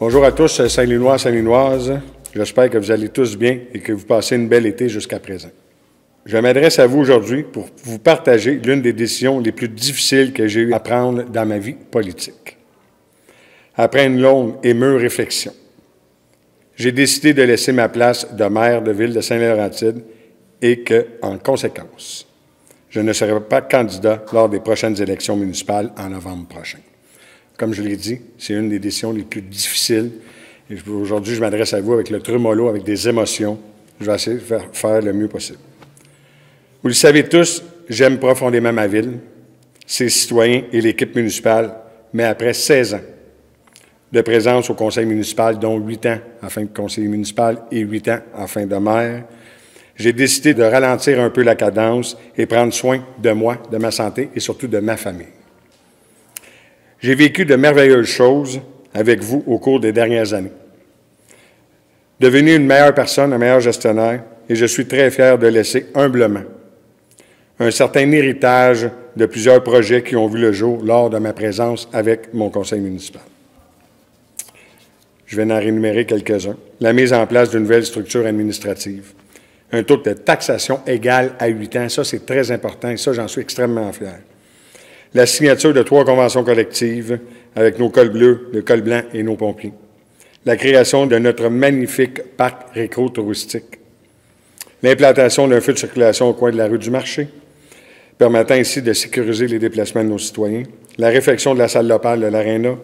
Bonjour à tous, Saint-Linois, Saint-Linoises. J'espère que vous allez tous bien et que vous passez une belle été jusqu'à présent. Je m'adresse à vous aujourd'hui pour vous partager l'une des décisions les plus difficiles que j'ai eu à prendre dans ma vie politique. Après une longue et mûre réflexion, j'ai décidé de laisser ma place de maire de ville de Saint-Laurentide et que, en conséquence, je ne serai pas candidat lors des prochaines élections municipales en novembre prochain. Comme je l'ai dit, c'est une des décisions les plus difficiles. Et aujourd'hui, je m'adresse à vous avec le tremolo, avec des émotions. Je vais essayer de faire le mieux possible. Vous le savez tous, j'aime profondément ma ville, ses citoyens et l'équipe municipale, mais après 16 ans de présence au conseil municipal, dont 8 ans en fin de conseiller municipal et 8 ans en fin de maire, j'ai décidé de ralentir un peu la cadence et prendre soin de moi, de ma santé et surtout de ma famille. J'ai vécu de merveilleuses choses avec vous au cours des dernières années. Devenu une meilleure personne, un meilleur gestionnaire, et je suis très fier de laisser humblement un certain héritage de plusieurs projets qui ont vu le jour lors de ma présence avec mon conseil municipal. Je vais en rémunérer quelques-uns. La mise en place d'une nouvelle structure administrative. Un taux de taxation égal à 8 ans, ça c'est très important et ça j'en suis extrêmement fier. La signature de 3 conventions collectives avec nos cols bleus, le col blanc et nos pompiers. La création de notre magnifique parc récro-touristique. L'implantation d'un feu de circulation au coin de la rue du Marché, permettant ainsi de sécuriser les déplacements de nos citoyens. La réfection de la salle locale de l'Arena.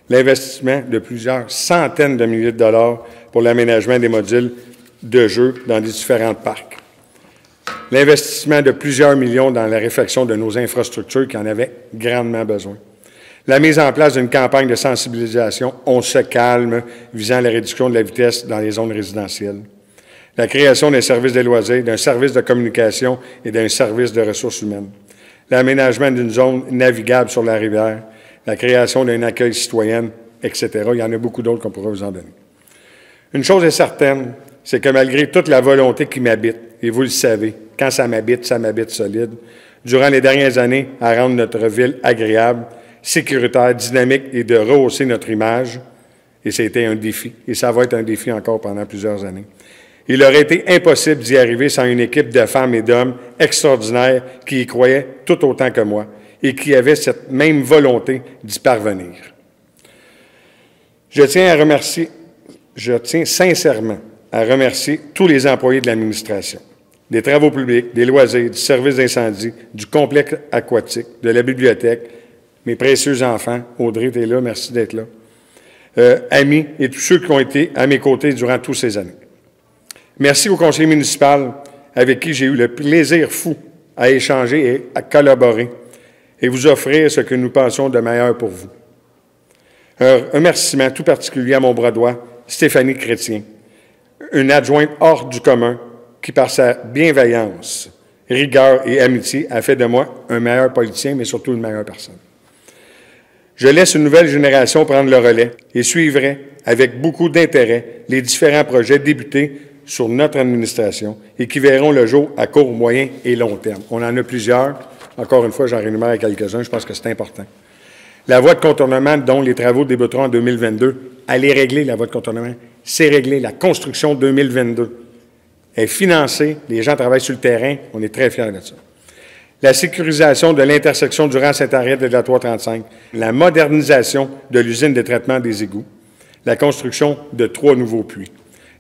L'investissement de plusieurs centaines de milliers de dollars pour l'aménagement des modules de jeux dans les différents parcs. L'investissement de plusieurs millions dans la réfection de nos infrastructures qui en avaient grandement besoin. La mise en place d'une campagne de sensibilisation « On se calme » visant la réduction de la vitesse dans les zones résidentielles. La création d'un service des loisirs, d'un service de communication et d'un service de ressources humaines. L'aménagement d'une zone navigable sur la rivière. La création d'un accueil citoyen, etc. Il y en a beaucoup d'autres qu'on pourrait vous en donner. Une chose est certaine, c'est que malgré toute la volonté qui m'habite, et vous le savez, quand ça m'habite solide, durant les dernières années, à rendre notre ville agréable, sécuritaire, dynamique et de rehausser notre image, et c'était un défi, et ça va être un défi encore pendant plusieurs années. Il aurait été impossible d'y arriver sans une équipe de femmes et d'hommes extraordinaires qui y croyaient tout autant que moi et qui avaient cette même volonté d'y parvenir. Je tiens sincèrement à remercier tous les employés de l'administration, des travaux publics, des loisirs, du service d'incendie, du complexe aquatique, de la bibliothèque, mes précieux enfants. Audrey, tu es là, merci d'être là. Amis et tous ceux qui ont été à mes côtés durant toutes ces années. Merci au conseiller municipal avec qui j'ai eu le plaisir fou à échanger et à collaborer et vous offrir ce que nous pensions de meilleur pour vous. Un remerciement tout particulier à mon bras droit, Stéphanie Chrétien, une adjointe hors du commun qui, par sa bienveillance, rigueur et amitié, a fait de moi un meilleur politicien, mais surtout une meilleure personne. Je laisse une nouvelle génération prendre le relais et suivrai avec beaucoup d'intérêt les différents projets débutés sur notre administration et qui verront le jour à court, moyen et long terme. On en a plusieurs. Encore une fois, j'en rénumère quelques-uns. Je pense que c'est important. La voie de contournement dont les travaux débuteront en 2022, allez régler la voie de contournement. C'est réglé. La construction 2022 est financée. Les gens travaillent sur le terrain. On est très fiers de ça. La sécurisation de l'intersection Durand-Saint-Henriette et de la 335. La modernisation de l'usine de traitement des égouts. La construction de 3 nouveaux puits.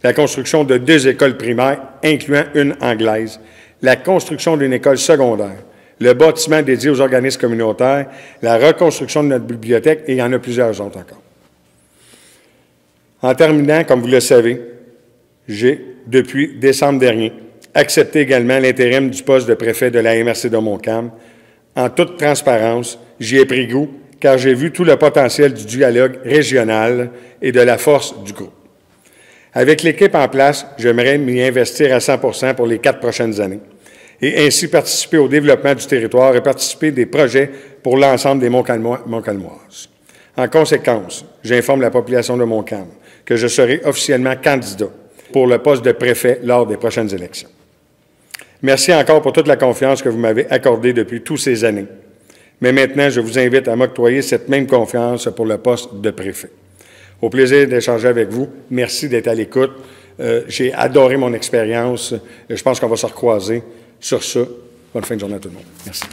La construction de 2 écoles primaires, incluant une anglaise. La construction d'une école secondaire. Le bâtiment dédié aux organismes communautaires, la reconstruction de notre bibliothèque, et il y en a plusieurs autres encore. En terminant, comme vous le savez, j'ai, depuis décembre dernier, accepté également l'intérim du poste de préfet de la MRC de Montcalm. En toute transparence, j'y ai pris goût, car j'ai vu tout le potentiel du dialogue régional et de la force du groupe. Avec l'équipe en place, j'aimerais m'y investir à 100% pour les 4 prochaines années et ainsi participer au développement du territoire et participer des projets pour l'ensemble des Montcalmoises. En conséquence, j'informe la population de Montcalm que je serai officiellement candidat pour le poste de préfet lors des prochaines élections. Merci encore pour toute la confiance que vous m'avez accordée depuis toutes ces années. Mais maintenant, je vous invite à m'octroyer cette même confiance pour le poste de préfet. Au plaisir d'échanger avec vous. Merci d'être à l'écoute. J'ai adoré mon expérience. Je pense qu'on va se recroiser sur ça. Bonne fin de journée à tout le monde. Merci.